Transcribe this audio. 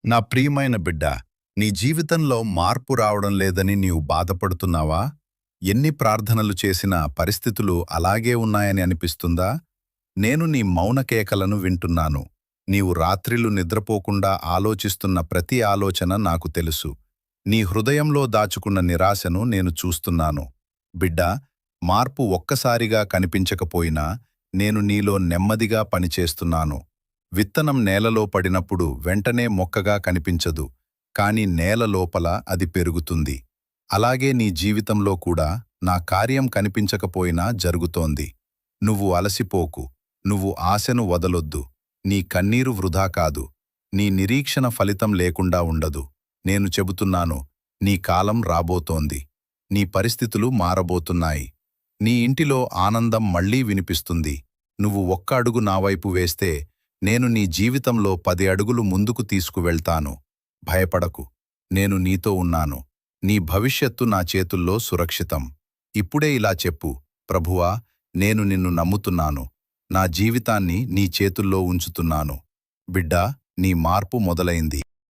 నా ప్రియమైన బిడ్డ, నీ జీవితంలో మార్పు రావడం లేదని నీవు బాధపడుతున్నావా? ఎన్ని ప్రార్థనలు చేసినా పరిస్థితులు అలాగే ఉన్నాయని అనిపిస్తుందా? నేను నీ మౌన కేకలను వింటున్నాను. నీవు రాత్రిళ్ళు నిద్రపోకుండా ఆలోచిస్తున్న ప్రతి ఆలోచన నాకు తెలుసు. నీ హృదయంలో దాచుకున్న నిరాశను నేను చూస్తున్నాను. బిడ్డా, మార్పు ఒక్కసారిగా కనిపించకపోయినా నేను నీలో నెమ్మదిగా పనిచేస్తున్నాను. విత్తనం నేలలో పడినప్పుడు వెంటనే మొక్కగా కనిపించదు, కాని నేల లోపల అది పెరుగుతుంది. అలాగే నీ జీవితంలో కూడా నా కార్యం కనిపించకపోయినా జరుగుతోంది. నువ్వు అలసిపోకు, నువ్వు ఆశను వదలొద్దు. నీ కన్నీరు వృధా కాదు, నీ నిరీక్షణ ఫలితం లేకుండా ఉండదు. నేను చెబుతున్నాను, నీ కాలం రాబోతోంది. నీ పరిస్థితులు మారబోతున్నాయి. నీ ఇంటిలో ఆనందం మళ్లీ వినిపిస్తుంది. నువ్వు ఒక్క అడుగు నా వైపు వేస్తే నేను నీ జీవితంలో 10 అడుగులు ముందుకు తీసుకువెళ్తాను. భయపడకు, నేను నీతో ఉన్నాను. నీ భవిష్యత్తు నా చేతుల్లో సురక్షితం. ఇప్పుడే ఇలా చెప్పు, ప్రభువా, నేను నిన్ను నమ్ముతున్నాను. నా జీవితాన్ని నీ చేతుల్లో ఉంచుతున్నాను. బిడ్డా, నీ మార్పు మొదలైంది.